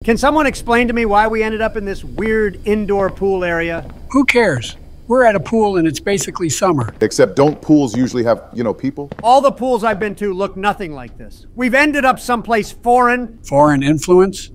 Can someone explain to me why we ended up in this weird indoor pool area? Who cares? We're at a pool and it's basically summer. Except don't pools usually have, people? All the pools I've been to look nothing like this. We've ended up someplace foreign. Foreign influence?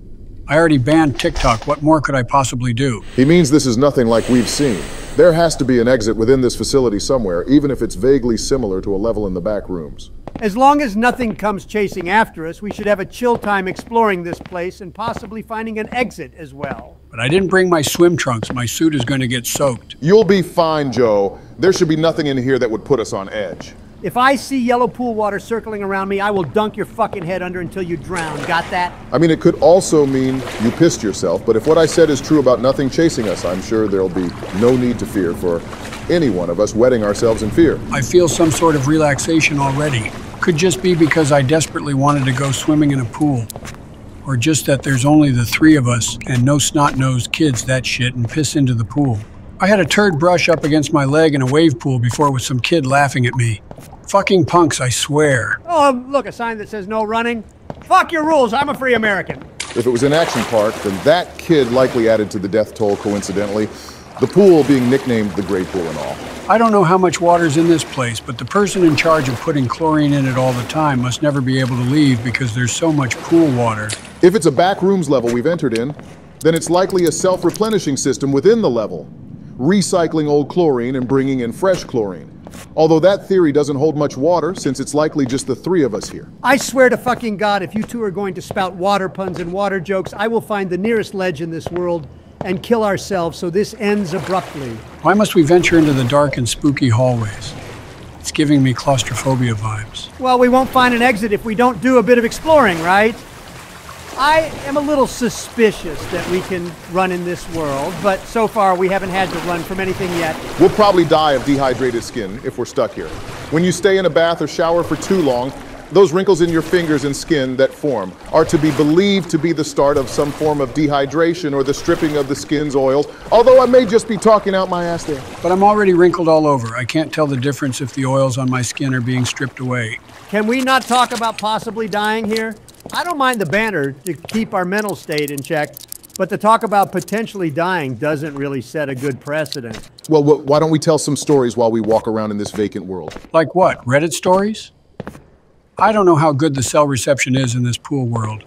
I already banned TikTok. What more could I possibly do? He means this is nothing like we've seen. There has to be an exit within this facility somewhere, even if it's vaguely similar to a level in the back rooms. As long as nothing comes chasing after us, we should have a chill time exploring this place and possibly finding an exit as well. But I didn't bring my swim trunks. My suit is going to get soaked. You'll be fine, Joe. There should be nothing in here that would put us on edge. If I see yellow pool water circling around me, I will dunk your fucking head under until you drown. Got that? I mean, it could also mean you pissed yourself, but if what I said is true about nothing chasing us, I'm sure there'll be no need to fear for any one of us wetting ourselves in fear. I feel some sort of relaxation already. Could just be because I desperately wanted to go swimming in a pool. Or just that there's only the three of us and no snot-nosed kids that shit and piss into the pool. I had a turd brush up against my leg in a wave pool before with some kid laughing at me. Fucking punks, I swear. Oh, look, a sign that says no running. Fuck your rules, I'm a free American. If it was an action park, then that kid likely added to the death toll coincidentally, the pool being nicknamed the Great Pool and all. I don't know how much water's in this place, but the person in charge of putting chlorine in it all the time must never be able to leave because there's so much pool water. If it's a back rooms level we've entered in, then it's likely a self-replenishing system within the level, recycling old chlorine and bringing in fresh chlorine. Although that theory doesn't hold much water since it's likely just the three of us here. I swear to fucking God, if you two are going to spout water puns and water jokes, I will find the nearest ledge in this world and kill ourselves so this ends abruptly. Why must we venture into the dark and spooky hallways? It's giving me claustrophobia vibes. Well, we won't find an exit if we don't do a bit of exploring, right? I am a little suspicious that we can run in this world, but so far we haven't had to run from anything yet. We'll probably die of dehydrated skin if we're stuck here. When you stay in a bath or shower for too long, those wrinkles in your fingers and skin that form are to be believed to be the start of some form of dehydration or the stripping of the skin's oils, although I may just be talking out my ass there. But I'm already wrinkled all over. I can't tell the difference if the oils on my skin are being stripped away. Can we not talk about possibly dying here? I don't mind the banter to keep our mental state in check, but to talk about potentially dying doesn't really set a good precedent. Well, why don't we tell some stories while we walk around in this vacant world? Like what? Reddit stories? I don't know how good the cell reception is in this pool world.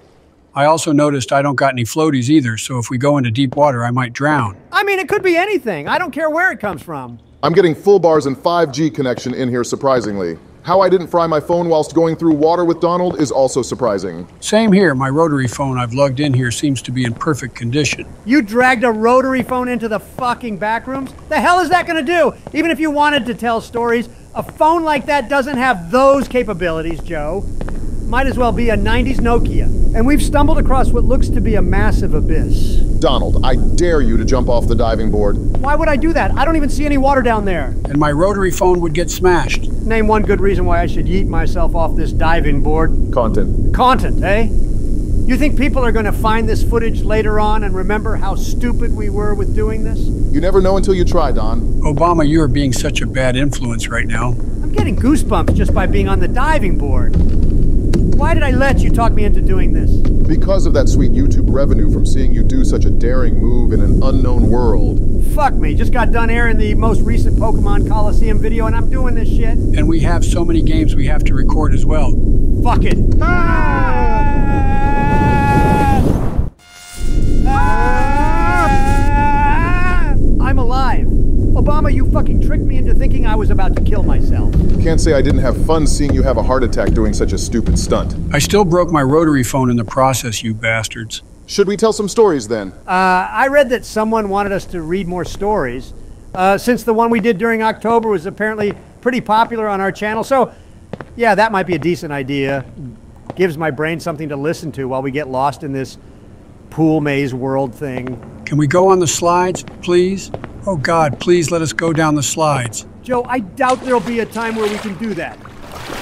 I also noticed I don't got any floaties either, so if we go into deep water, I might drown. I mean, it could be anything. I don't care where it comes from. I'm getting full bars and 5G connection in here, surprisingly. How I didn't fry my phone whilst going through water with Donald is also surprising. Same here. My rotary phone I've lugged in here seems to be in perfect condition. You dragged a rotary phone into the fucking back rooms? The hell is that gonna do? Even if you wanted to tell stories, a phone like that doesn't have those capabilities, Joe. Might as well be a 90s Nokia. And we've stumbled across what looks to be a massive abyss. Donald, I dare you to jump off the diving board. Why would I do that? I don't even see any water down there. And my rotary phone would get smashed. Name one good reason why I should yeet myself off this diving board. Content. Content, eh? You think people are going to find this footage later on and remember how stupid we were with doing this? You never know until you try, Don. Obama, you are being such a bad influence right now. I'm getting goosebumps just by being on the diving board. Why did I let you talk me into doing this? Because of that sweet YouTube revenue from seeing you do such a daring move in an unknown world. Fuck me, just got done airing the most recent Pokemon Coliseum video and I'm doing this shit. And we have so many games we have to record as well. Fuck it. I'm alive. Obama, you fucking tricked me into thinking I was about to kill myself. Can't say I didn't have fun seeing you have a heart attack doing such a stupid stunt. I still broke my rotary phone in the process, you bastards. Should we tell some stories then? I read that someone wanted us to read more stories. Since the one we did during October was apparently pretty popular on our channel, so yeah, that might be a decent idea. Gives my brain something to listen to while we get lost in this pool maze world thing. Can we go on the slides, please? Oh God, please let us go down the slides. Joe, I doubt there'll be a time where we can do that.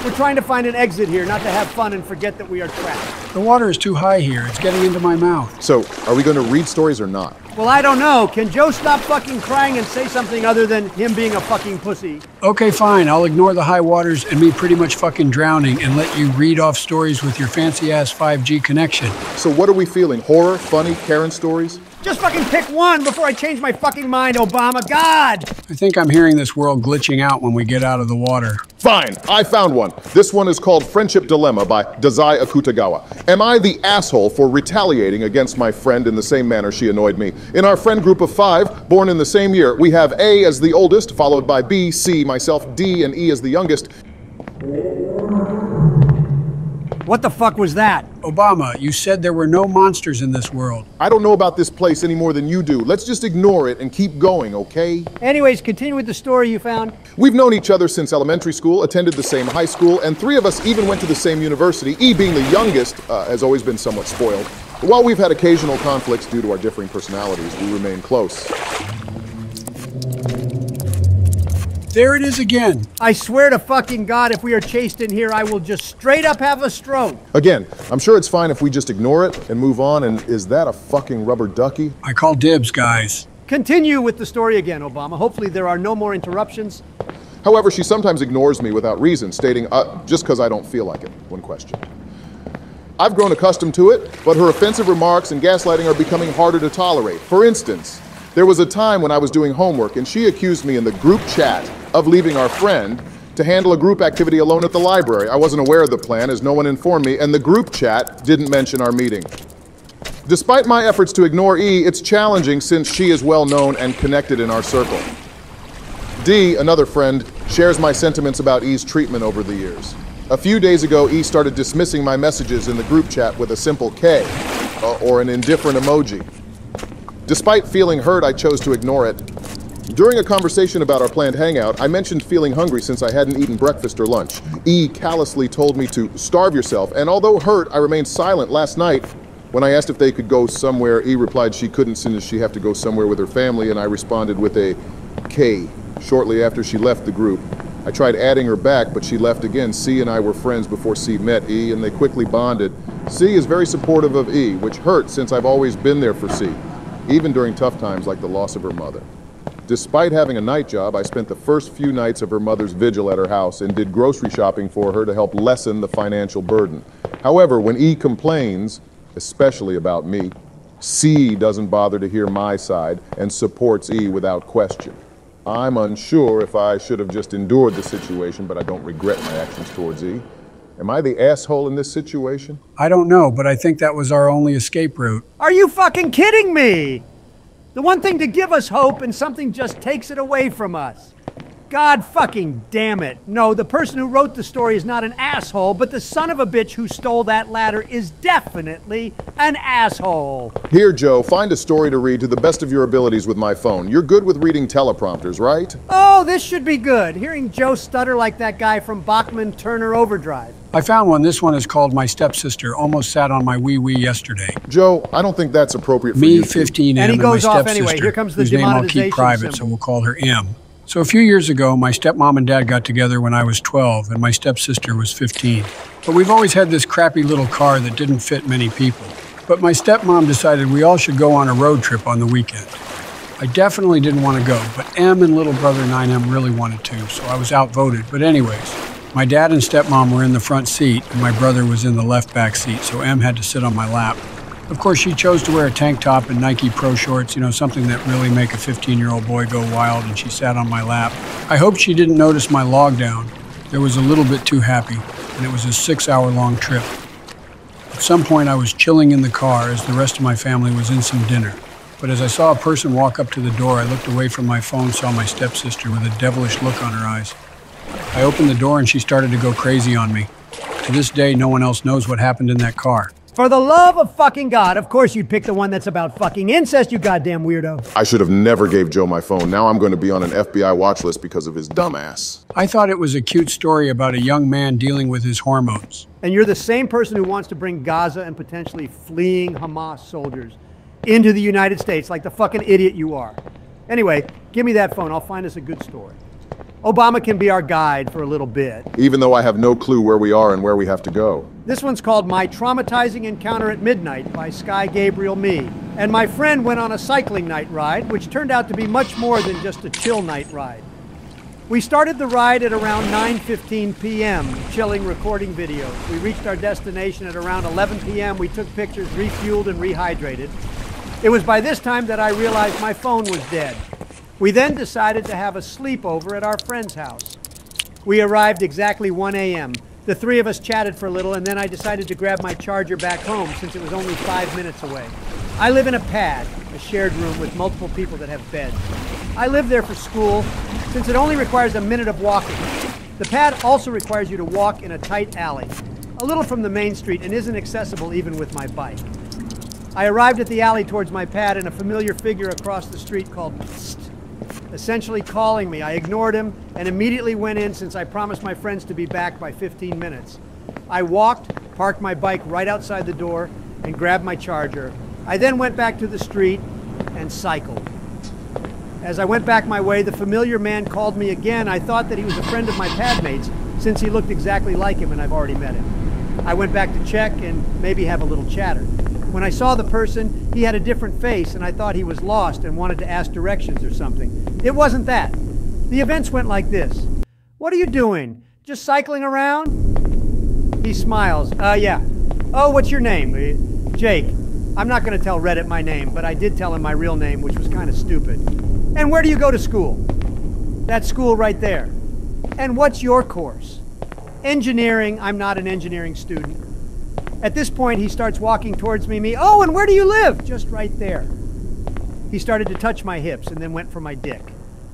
We're trying to find an exit here, not to have fun and forget that we are trapped. The water is too high here. It's getting into my mouth. So, are we going to read stories or not? Well, I don't know. Can Joe stop fucking crying and say something other than him being a fucking pussy? Okay, fine. I'll ignore the high waters and me pretty much fucking drowning and let you read off stories with your fancy-ass 5G connection. So what are we feeling? Horror, funny, Karen stories? Just fucking pick one before I change my fucking mind, Obama. God! I think I'm hearing this world glitching out when we get out of the water. Fine, I found one. This one is called Friendship Dilemma by Dazai Akutagawa. Am I the asshole for retaliating against my friend in the same manner she annoyed me? In our friend group of 5, born in the same year, we have A as the oldest, followed by B, C, myself, D, and E as the youngest. What the fuck was that? Obama, you said there were no monsters in this world. I don't know about this place any more than you do. Let's just ignore it and keep going, okay? Anyways, continue with the story you found. We've known each other since elementary school, attended the same high school, and 3 of us even went to the same university. E, being the youngest, has always been somewhat spoiled. But while we've had occasional conflicts due to our differing personalities, we remain close. There it is again. I swear to fucking God, if we are chased in here, I will just straight up have a stroke. Again, I'm sure it's fine if we just ignore it and move on, and is that a fucking rubber ducky? I call dibs, guys. Continue with the story again, Obama. Hopefully there are no more interruptions. However, she sometimes ignores me without reason, stating, just because I don't feel like it, when questioned. I've grown accustomed to it, but her offensive remarks and gaslighting are becoming harder to tolerate. For instance, there was a time when I was doing homework and she accused me in the group chat of leaving our friend to handle a group activity alone at the library. I wasn't aware of the plan as no one informed me, and the group chat didn't mention our meeting. Despite my efforts to ignore E, it's challenging since she is well known and connected in our circle. D, another friend, shares my sentiments about E's treatment over the years. A few days ago, E started dismissing my messages in the group chat with a simple K, or an indifferent emoji. Despite feeling hurt, I chose to ignore it. During a conversation about our planned hangout, I mentioned feeling hungry since I hadn't eaten breakfast or lunch. E callously told me to starve yourself, and although hurt, I remained silent. Last night, when I asked if they could go somewhere, E replied she couldn't since she had to go somewhere with her family, and I responded with a K shortly after she left the group. I tried adding her back, but she left again. C and I were friends before C met E, and they quickly bonded. C is very supportive of E, which hurts since I've always been there for C, even during tough times like the loss of her mother. Despite having a night job, I spent the first few nights of her mother's vigil at her house and did grocery shopping for her to help lessen the financial burden. However, when E complains, especially about me, C doesn't bother to hear my side and supports E without question. I'm unsure if I should have just endured the situation, but I don't regret my actions towards E. Am I the asshole in this situation? I don't know, but I think that was our only escape route. Are you fucking kidding me? The one thing to give us hope and something just takes it away from us. God fucking damn it. No, the person who wrote the story is not an asshole, but the son of a bitch who stole that ladder is definitely an asshole. Here, Joe, find a story to read to the best of your abilities with my phone. You're good with reading teleprompters, right? Oh, this should be good. Hearing Joe stutter like that guy from Bachman Turner Overdrive. I found one. This one is called My Stepsister. Almost sat on my wee-wee yesterday. Joe, I don't think that's appropriate for Me, you. 15M, And he goes my off stepsister, anyway. Here comes the whose name I'll demonetization keep private, so symbol. we'll call her M. So a few years ago, my stepmom and dad got together when I was 12, and my stepsister was 15. But we've always had this crappy little car that didn't fit many people. But my stepmom decided we all should go on a road trip on the weekend. I definitely didn't want to go, but M and little brother 9M really wanted to, so I was outvoted. But anyways, my dad and stepmom were in the front seat, and my brother was in the left back seat, so M had to sit on my lap. Of course, she chose to wear a tank top and Nike Pro shorts, something that really make a 15-year-old boy go wild, and she sat on my lap. I hope she didn't notice my log down. There was a little bit too happy, and it was a 6-hour-long trip. At some point, I was chilling in the car as the rest of my family was in some dinner. But as I saw a person walk up to the door, I looked away from my phone, saw my stepsister with a devilish look on her eyes. I opened the door and she started to go crazy on me. To this day, no one else knows what happened in that car. For the love of fucking God, of course you'd pick the one that's about fucking incest, you goddamn weirdo. I should have never gave Joe my phone. Now I'm going to be on an FBI watch list because of his dumbass. I thought it was a cute story about a young man dealing with his hormones. And you're the same person who wants to bring Gaza and potentially fleeing Hamas soldiers into the United States like the fucking idiot you are. Anyway, give me that phone. I'll find us a good story. Obama can be our guide for a little bit. Even though I have no clue where we are and where we have to go. This one's called My Traumatizing Encounter at Midnight by Sky Gabriel Me. And my friend went on a cycling night ride, which turned out to be much more than just a chill night ride. We started the ride at around 9:15 p.m., chilling recording videos. We reached our destination at around 11 p.m. We took pictures, refueled, and rehydrated. It was by this time that I realized my phone was dead. We then decided to have a sleepover at our friend's house. We arrived exactly 1 a.m. The three of us chatted for a little, and then I decided to grab my charger back home since it was only 5 minutes away. I live in a pad, a shared room with multiple people that have beds. I live there for school since it only requires a minute of walking. The pad also requires you to walk in a tight alley, a little from the main street, and isn't accessible even with my bike. I arrived at the alley towards my pad and a familiar figure across the street called Psst, essentially calling me. I ignored him and immediately went in since I promised my friends to be back by 15 minutes. I walked, parked my bike right outside the door, and grabbed my charger. I then went back to the street and cycled. As I went back my way, the familiar man called me again. I thought that he was a friend of my pad mates since he looked exactly like him and I've already met him. I went back to check and maybe have a little chatter. When I saw the person, he had a different face and I thought he was lost and wanted to ask directions or something. It wasn't that. The events went like this. "What are you doing? Just cycling around?" He smiles. Yeah. "Oh, what's your name?" "Jake." I'm not going to tell Reddit my name, but I did tell him my real name, which was kind of stupid. "And where do you go to school?" "That school right there." "And what's your course?" "Engineering." I'm not an engineering student. At this point, he starts walking towards me. "Oh, and where do you live?" "Just right there." He started to touch my hips and then went for my dick.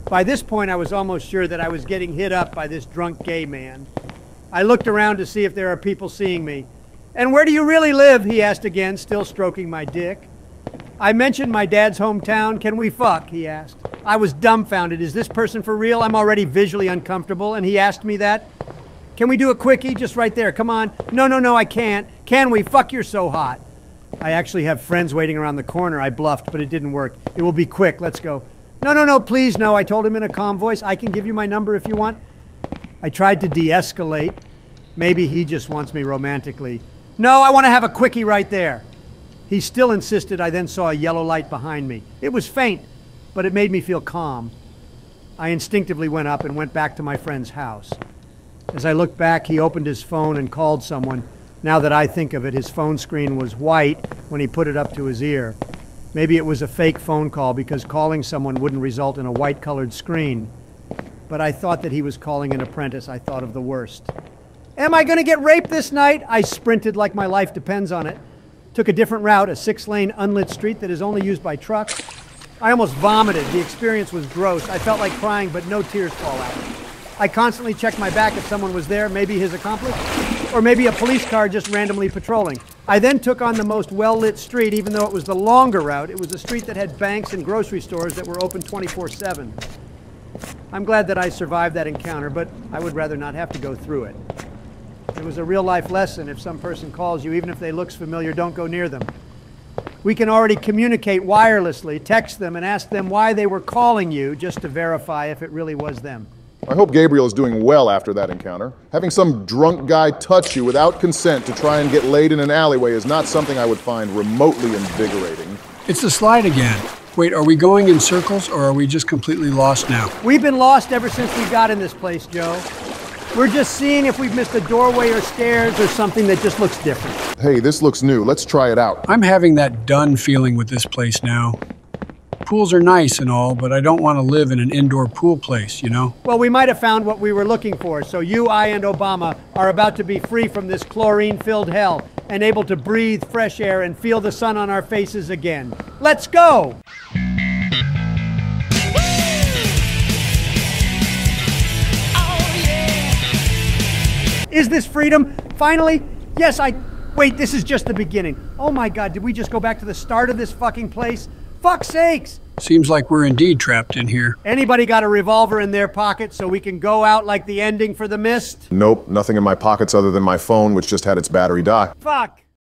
By this point, I was almost sure that I was getting hit up by this drunk gay man. I looked around to see if there are people seeing me. "And where do you really live?" he asked again, still stroking my dick. I mentioned my dad's hometown. "Can we fuck?" he asked. I was dumbfounded. Is this person for real? I'm already visually uncomfortable, and he asked me that. "Can we do a quickie just right there? Come on." No, I can't." "Can we? Fuck, you're so hot." I actually have friends waiting around the corner. I bluffed, but it didn't work. "It will be quick. Let's go." No, please, no. I told him in a calm voice. "I can give you my number if you want." I tried to de-escalate. Maybe he just wants me romantically. "No, I want to have a quickie right there." He still insisted. I then saw a yellow light behind me. It was faint, but it made me feel calm. I instinctively went up and went back to my friend's house. As I looked back, he opened his phone and called someone. Now that I think of it, his phone screen was white when he put it up to his ear. Maybe it was a fake phone call because calling someone wouldn't result in a white-colored screen. But I thought that he was calling an apprentice. I thought of the worst. "Am I going to get raped this night?" I sprinted like my life depends on it. Took a different route, a 6-lane unlit street that is only used by trucks. I almost vomited. The experience was gross. I felt like crying, but no tears fall out. I constantly checked my back if someone was there, maybe his accomplice, or maybe a police car just randomly patrolling. I then took on the most well-lit street, even though it was the longer route. It was a street that had banks and grocery stores that were open 24/7. I'm glad that I survived that encounter, but I would rather not have to go through it. It was a real-life lesson. If some person calls you, even if they look familiar, don't go near them. We can already communicate wirelessly, text them, and ask them why they were calling you just to verify if it really was them. I hope Gabriel is doing well after that encounter. Having some drunk guy touch you without consent to try and get laid in an alleyway is not something I would find remotely invigorating. It's the slide again. Wait, are we going in circles or are we just completely lost now? We've been lost ever since we got in this place, Joe. We're just seeing if we've missed a doorway or stairs or something that just looks different. Hey, this looks new. Let's try it out. I'm having that done feeling with this place now. Pools are nice and all, but I don't want to live in an indoor pool place, you know? Well, we might have found what we were looking for, so you, I, and Obama are about to be free from this chlorine-filled hell and able to breathe fresh air and feel the sun on our faces again. Let's go! Is this freedom? Finally? Yes, Wait, this is just the beginning. Oh my God, did we just go back to the start of this fucking place? Fuck's sakes! Seems like we're indeed trapped in here. Anybody got a revolver in their pocket so we can go out like the ending for The Mist? Nope, nothing in my pockets other than my phone, which just had its battery die. Fuck!